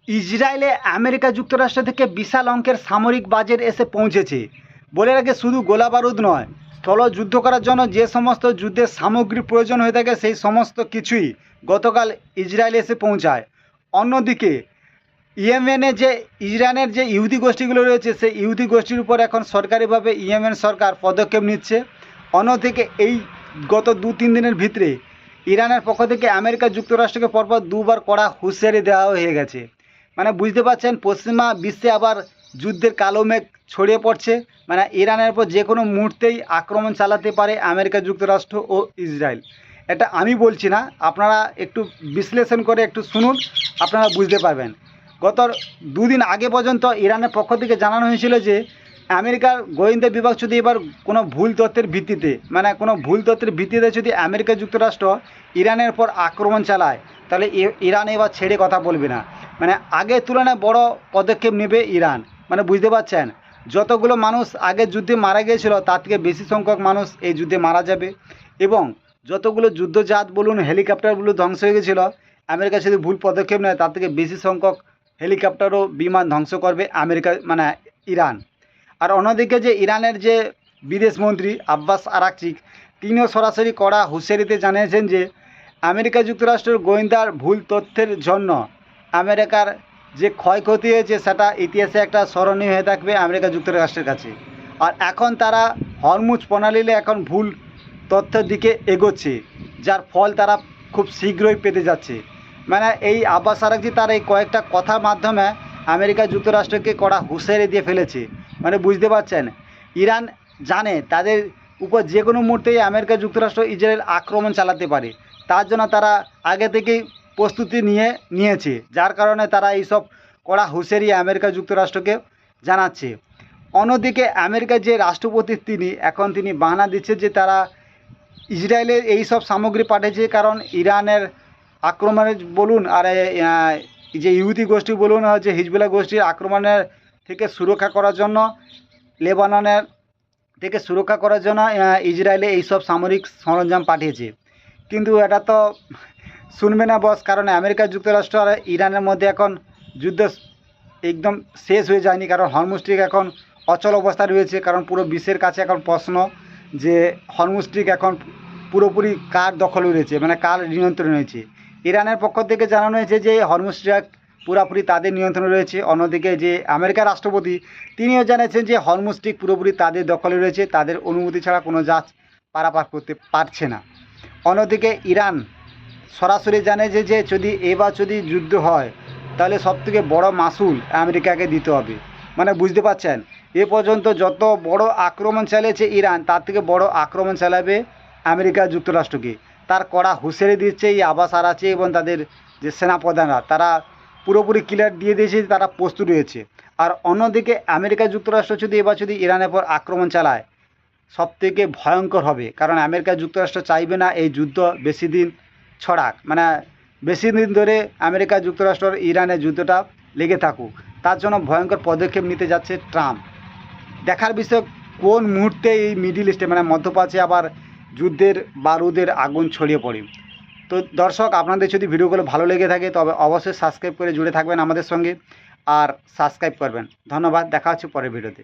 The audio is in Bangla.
ইসরায়েলে আমেরিকা যুক্তরাষ্ট্র থেকে বিশাল অঙ্কের সামরিক বাজেট এসে পৌঁছেছে। বলে রাখে শুধু গোলা বারুদ নয়, স্থল যুদ্ধ করার জন্য যে সমস্ত যুদ্ধের সামগ্রী প্রয়োজন হয়ে থাকে সেই সমস্ত কিছুই গতকাল ইসরায়েলে এসে পৌঁছায়। অন্যদিকে ইয়েমেনে যে ইরানের যে ইহুদি গোষ্ঠীগুলো রয়েছে সেই ইহুদি গোষ্ঠীর উপর এখন সরকারিভাবে ইয়েমেন সরকার পদক্ষেপ নিচ্ছে। অন্যদিকে এই গত 2-3 দিনের ভিতরে ইরানের পক্ষ থেকে আমেরিকা যুক্তরাষ্ট্রকে পরপর দুবার কড়া হুঁশিয়ারি দেওয়া হয়ে গেছে। মানে বুঝতে পারছেন, পশ্চিমা বিশ্বে আবার যুদ্ধের কালো মেঘ ছড়িয়ে পড়ছে। মানে ইরানের উপর যে কোনো মুহূর্তেই আক্রমণ চালাতে পারে আমেরিকা যুক্তরাষ্ট্র ও ইসরায়েল। এটা আমি বলছি না, আপনারা একটু বিশ্লেষণ করে একটু শুনুন, আপনারা বুঝতে পারবেন। গত 2 দিন আগে পর্যন্ত ইরানের পক্ষ থেকে জানানো হয়েছিল যে আমেরিকার গোয়েন্দা বিভাগ যদি এবার কোনো ভুল তথ্যের ভিত্তিতে যদি আমেরিকা যুক্তরাষ্ট্র ইরানের উপর আক্রমণ চালায় তাহলে ইরান এবার ছেড়ে কথা বলবে না। মানে আগের তুলনায় বড় পদক্ষেপ নেবে ইরান। মানে বুঝতে পারছেন, যতগুলো মানুষ আগের যুদ্ধে মারা গিয়েছিল তার থেকে বেশি সংখ্যক মানুষ এই যুদ্ধে মারা যাবে, এবং যতগুলো যুদ্ধজাহাজ বলুন, হেলিকপ্টার বলুন ধ্বংস হয়ে গেছিলো, আমেরিকা যদি ভুল পদক্ষেপ নেয় তার থেকে বেশি সংখ্যক হেলিকপ্টার ও বিমান ধ্বংস করবে আমেরিকা, মানে ইরান। আর অন্যদিকে যে ইরানের যে বিদেশমন্ত্রী আব্বাস আরাকচি, তিনিও সরাসরি কড়া হুঁশিয়ারিতে জানিয়েছেন যে আমেরিকা যুক্তরাষ্ট্রের গোয়েন্দার ভুল তথ্যের জন্য আমেরিকার যে ক্ষয়ক্ষতি হয়েছে সেটা ইতিহাসে একটা স্মরণীয় হয়ে থাকবে আমেরিকা যুক্তরাষ্ট্রের কাছে। আর এখন তারা হরমুজ প্রণালীতে এখন ভুল তথ্যের দিকে এগোচ্ছে, যার ফল তারা খুব শীঘ্রই পেতে যাচ্ছে। মানে এই আব্বাস আরাকচি তার এই কয়েকটা কথার মাধ্যমে আমেরিকা যুক্তরাষ্ট্রকে কড়া হুঁশিয়ারি দিয়ে ফেলেছে। মানে বুঝতে পারছেন, ইরান জানে তাদের উপর যে কোনো মুহূর্তেই আমেরিকা যুক্তরাষ্ট্র ইসরায়েল আক্রমণ চালাতে পারে, তার জন্য তারা আগে থেকেই প্রস্তুতি নিয়েছে, যার কারণে তারা এইসব কড়া হুঁশিয়ারি আমেরিকা যুক্তরাষ্ট্রকে জানাচ্ছে। অন্যদিকে আমেরিকার যে রাষ্ট্রপতি তিনি বাহানা দিচ্ছে যে তারা ইসরায়েলে এই সব সামগ্রী পাঠিয়েছে কারণ ইরানের আক্রমণের বলুন আর যে ইহুদি গোষ্ঠী বলুন, যে হিজবুল্লাহ গোষ্ঠীর আক্রমণের থেকে সুরক্ষা করার জন্য, লেবাননের থেকে সুরক্ষা করার জন্য ইসরায়েলে এইসব সামরিক সরঞ্জাম পাঠিয়েছে। কিন্তু এটা তো শুনবে না বস, কারণ আমেরিকা যুক্তরাষ্ট্র আর ইরানের মধ্যে এখন যুদ্ধ একদম শেষ হয়ে যায়নি, কারণ হরমুজ স্ট্রাইক এখন অচল অবস্থা রয়েছে। কারণ পুরো বিশ্বের কাছে এখন প্রশ্ন যে হরমুজ স্ট্রাইক এখন পুরোপুরি কার দখলে রয়েছে, মানে কার নিয়ন্ত্রণে রয়েছে। ইরানের পক্ষ থেকে জানানো হয়েছে যে হরমুজ স্ট্রাইক পুরোপুরি তাদের নিয়ন্ত্রণে রয়েছে। অন্যদিকে যে আমেরিকার রাষ্ট্রপতি তিনিও জানিয়েছেন যে হরমুজ স্ট্রাইক পুরোপুরি তাদের দখলে রয়েছে, তাদের অনুমতি ছাড়া কোনো জাহাজ পারাপার করতে পারছে না। অন্যদিকে ইরান সরাসরি জানিয়েছে যে যদি যুদ্ধ হয় তাহলে সবথেকে বড় মাসুল আমেরিকাকে দিতে হবে। মানে বুঝতে পারছেন, এ পর্যন্ত যত বড় আক্রমণ চালিয়েছে ইরান, তার থেকে বড় আক্রমণ চালাবে আমেরিকা যুক্তরাষ্ট্রকে। তার কড়া হুঁশিয়ারি দিচ্ছে এই আব্বাস আরাকচি এবং তাদের যে সেনাপ্রধানরা, তারা পুরোপুরি ক্লিয়ার দিয়ে দিয়েছে, তারা প্রস্তুত রয়েছে। আর অন্যদিকে আমেরিকা যুক্তরাষ্ট্র যদি ইরানের পর আক্রমণ চালায় সবথেকে ভয়ঙ্কর হবে, কারণ আমেরিকা যুক্তরাষ্ট্র চাইবে না এই যুদ্ধ বেশি দিন ছড়াক, মানে বেশি দিন ধরে আমেরিকা যুক্তরাষ্ট্র ইরানের যুদ্ধটা লেগে থাকুক। তার জন্য ভয়ঙ্কর পদক্ষেপ নিতে যাচ্ছে ট্রাম্প। দেখার বিষয় কোন মুহূর্তে এই মিডিল ইস্টে মানে মধ্যপ্রাচ্যে আবার যুদ্ধের বারুদের আগুন ছড়িয়ে পড়ে। তো দর্শক, আপনাদের যদি ভিডিওগুলো ভালো লেগে থাকে তবে অবশ্যই সাবস্ক্রাইব করে জুড়ে থাকবেন আমাদের সঙ্গে, আর সাবস্ক্রাইব করবেন। ধন্যবাদ, দেখা হচ্ছে পরের ভিডিওতে।